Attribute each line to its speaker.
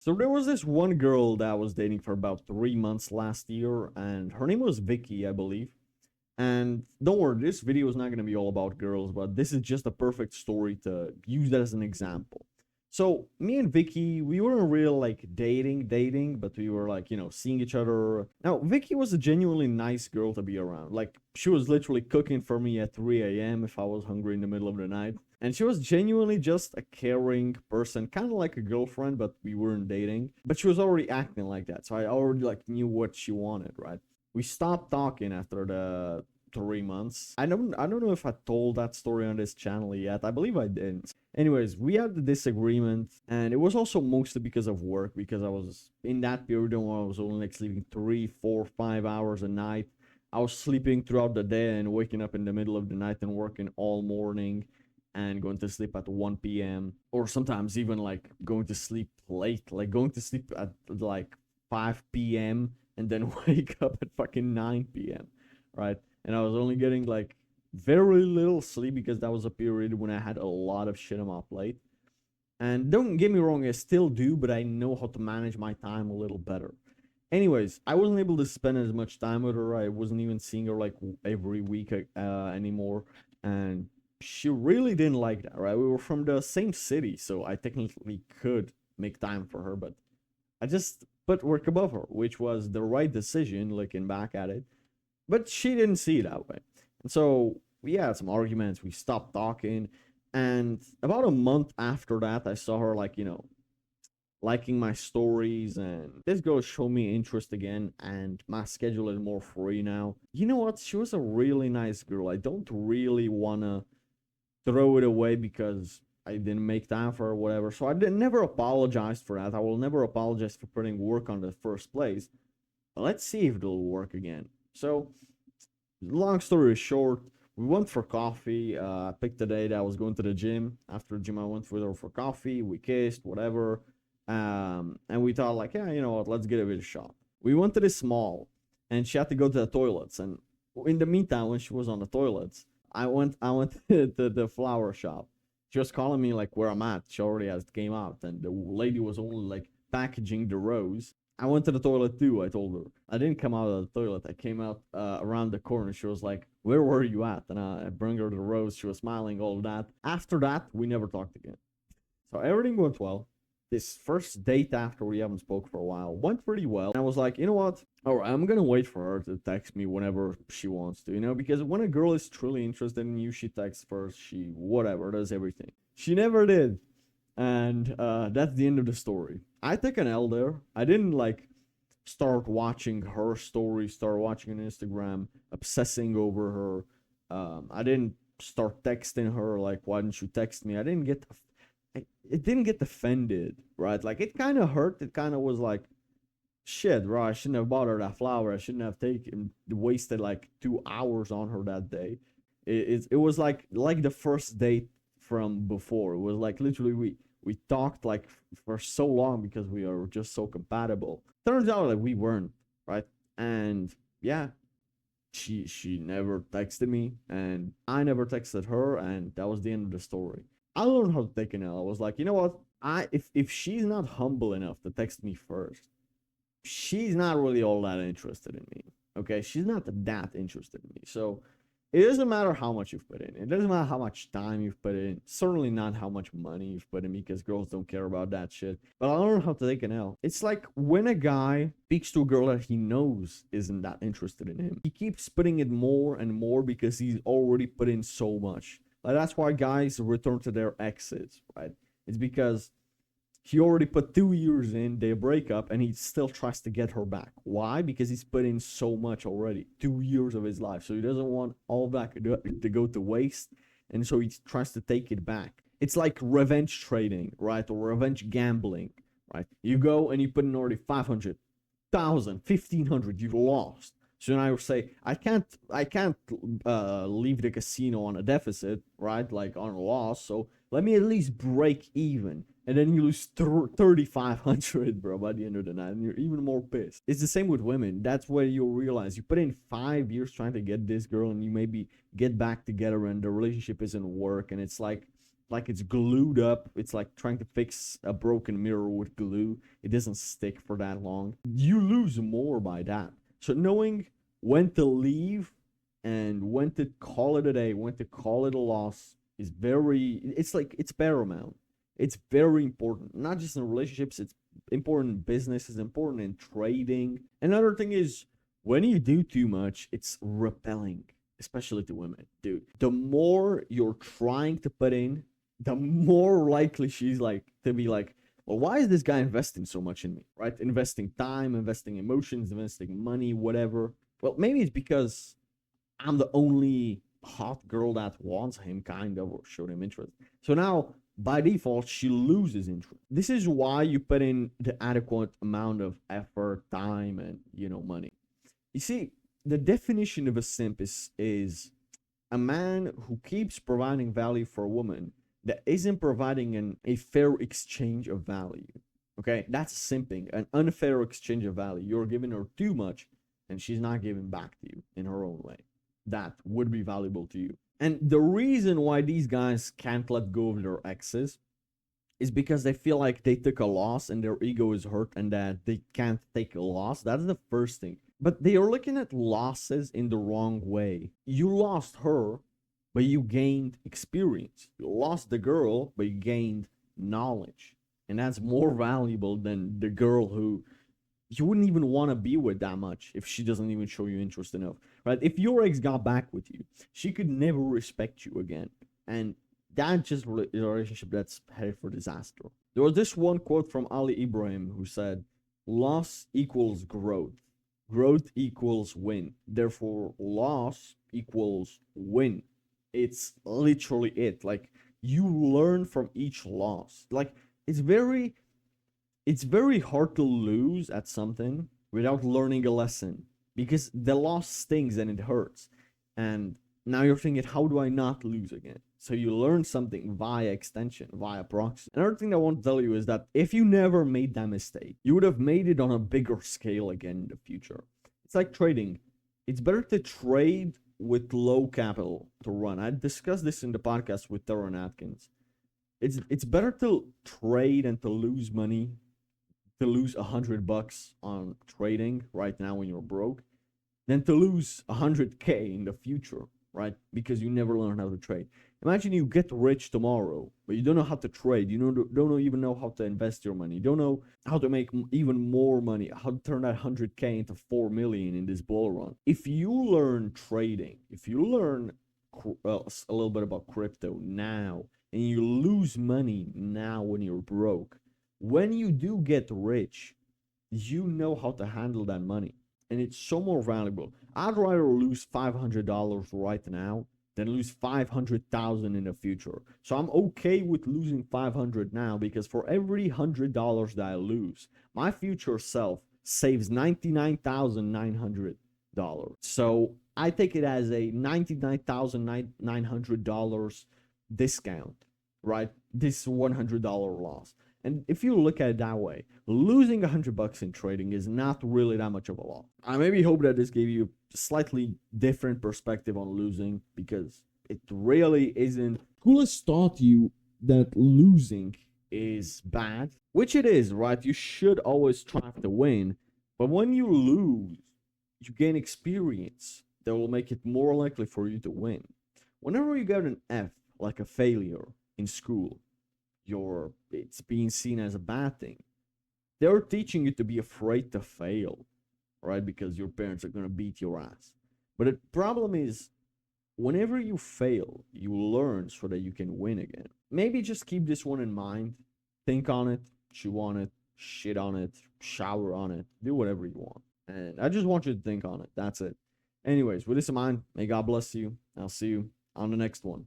Speaker 1: So there was this one girl that I was dating for about 3 months last year, and her name was Vicky, I believe. And don't worry, this video is not going to be all about girls, but this is just a perfect story to use that as an example. So me and Vicky, we weren't real like dating, but we were like, seeing each other. Now, Vicky was a genuinely nice girl to be around. Like, she was literally cooking for me at 3 a.m. if I was hungry in the middle of the night. And she was genuinely just a caring person, kind of like a girlfriend, but we weren't dating. But she was already acting like that, so I already like knew what she wanted, right? We stopped talking after the 3 months. I don't know if I told that story on this channel yet. I believe I didn't. Anyways, we had the disagreement, and it was also mostly because of work, because I was in that period when I was only like sleeping 3, 4, 5 hours a night. I was sleeping throughout the day and waking up in the middle of the night and working all morning and going to sleep at 1 p.m. or sometimes even like going to sleep late, like going to sleep at like 5 p.m. and then wake up at fucking 9 p.m. Right? And I was only getting like very little sleep because that was a period when I had a lot of shit on my plate. And don't get me wrong, I still do, but I know how to manage my time a little better. Anyways, I wasn't able to spend as much time with her. I wasn't even seeing her like every week anymore. And she really didn't like that, right? We were from the same city, so I technically could make time for her, but I just put work above her, which was the right decision looking back at it. But she didn't see it that way. And so we had some arguments, we stopped talking. And about a month after that, I saw her like, liking my stories, and this girl showed me interest again, and my schedule is more free now. You know what? She was a really nice girl. I don't really wanna throw it away because I didn't make time for her or whatever. So never apologized for that. I will never apologize for putting work on the first place. But let's see if it'll work again. So, long story short, we went for coffee. I picked the day that I was going to the gym. After the gym, I went with her for coffee. We kissed, whatever. And we thought, like, yeah, you know what? Let's get a bit of shot. We went to this mall, and she had to go to the toilets. And in the meantime, when she was on the toilets, I went to the flower shop. She was calling me like where I'm at. She already has came out, and the lady was only like packaging the rose. I went to the toilet too. I told her I didn't come out of the toilet. I came out around the corner. She was like, "Where were you at?" And I bring her the rose. She was smiling, all that. After that, we never talked again. So everything went well. This first date after we haven't spoke for a while went pretty well. I was like, you know what? All right, I'm gonna wait for her to text me whenever she wants to, because when a girl is truly interested in you, she texts first. She whatever does everything. She never did, and that's the end of the story. I took an L there. I didn't like start watching her story, start watching on Instagram, obsessing over her. I didn't start texting her like, "Why didn't you text me?" It didn't get offended, right? Like it kind of hurt. It kind of was like, shit, right? I shouldn't have bought her that flower. I shouldn't have taken wasted like 2 hours on her that day. It was like the first date from before. It was like literally we talked like for so long because we are just so compatible. Turns out that we weren't, right? And yeah, she never texted me, and I never texted her, and that was the end of the story. I learned how to take an L. I was like, you know what? If she's not humble enough to text me first, she's not really all that interested in me. Okay, she's not that interested in me. So it doesn't matter how much you've put in. It doesn't matter how much time you've put in. Certainly not how much money you've put in, because girls don't care about that shit. But I learned how to take an L. It's like when a guy speaks to a girl that he knows isn't that interested in him, he keeps putting it more and more because he's already put in so much. Like that's why guys return to their exes, right? It's because he already put 2 years in, they break up, and he still tries to get her back. Why? Because he's put in so much already. 2 years of his life. So he doesn't want all that to go to waste. And so he tries to take it back. It's like revenge trading, right? Or revenge gambling, right? You go and you put in already 500, 1,000, 1,500, you lost. So now you say, I can't leave the casino on a deficit, right? Like on a loss. So let me at least break even. And then you lose 3,500, bro, by the end of the night, and you're even more pissed. It's the same with women. That's where you'll realize you put in 5 years trying to get this girl, and you maybe get back together, and the relationship isn't work, and it's like like it's glued up. It's like trying to fix a broken mirror with glue. It doesn't stick for that long. You lose more by that. So knowing when to leave and when to call it a day, when to call it a loss is it's paramount. It's very important, not just in relationships, it's important in business, it's important in trading. Another thing is when you do too much, it's repelling, especially to women. Dude, the more you're trying to put in, the more likely she's like to be like, well, why is this guy investing so much in me, right? Investing time, investing emotions, investing money, whatever. Well, maybe it's because I'm the only hot girl that wants him, kind of, or showed him interest. So now, by default, she loses interest. This is why you put in the adequate amount of effort, time, and, money. You see, the definition of a simp is a man who keeps providing value for a woman that isn't providing a fair exchange of value. Okay, that's simping, an unfair exchange of value. You're giving her too much, and she's not giving back to you in her own way that would be valuable to you. And the reason why these guys can't let go of their exes is because they feel like they took a loss and their ego is hurt and that they can't take a loss. That's the first thing. But they are looking at losses in the wrong way. You lost her, but you gained experience. You lost the girl, but you gained knowledge. And that's more valuable than the girl who you wouldn't even want to be with that much if she doesn't even show you interest enough, right? If your ex got back with you, she could never respect you again. And that just is a relationship that's headed for disaster. There was this one quote from Ali Ibrahim who said, loss equals growth. Growth equals win. Therefore, loss equals win. It's literally it. Like, you learn from each loss. Like, it's very hard to lose at something without learning a lesson, because the loss stings and it hurts. And now you're thinking, how do I not lose again? So you learn something via extension, via proxy. Another thing I want to tell you is that if you never made that mistake, you would have made it on a bigger scale again in the future. It's like trading. It's better to trade with low capital to run. I discussed this in the podcast with Theron Atkins. It's better to trade and to lose money, to lose $100 on trading right now when you're broke, than to lose 100K in the future, right? Because you never learn how to trade. Imagine you get rich tomorrow, but you don't know how to trade. You don't even know how to invest your money. You don't know how to make even more money, how to turn that 100K into 4 million in this bull run. If you learn trading, if you learn a little bit about crypto now, and you lose money now when you're broke, when you do get rich, you know how to handle that money. And it's so more valuable. I'd rather lose $500 right now than lose 500,000 in the future. So I'm okay with losing 500 now, because for every $100 that I lose, my future self saves $99,900. So I take it as a $99,900 discount, right? This $100 loss. And if you look at it that way, losing $100 in trading is not really that much of a loss. I maybe hope that this gave you a slightly different perspective on losing, because it really isn't. Who has taught you that losing is bad? Which it is, right? You should always try to win. But when you lose, you gain experience that will make it more likely for you to win. Whenever you get an F, like a failure in school, it's being seen as a bad thing. They're teaching you to be afraid to fail, right? Because your parents are going to beat your ass. But the problem is, whenever you fail, you learn so that you can win again. Maybe just keep this one in mind. Think on it, chew on it, shit on it, shower on it, do whatever you want. And I just want you to think on it. That's it. Anyways, with this in mind, may God bless you. I'll see you on the next one.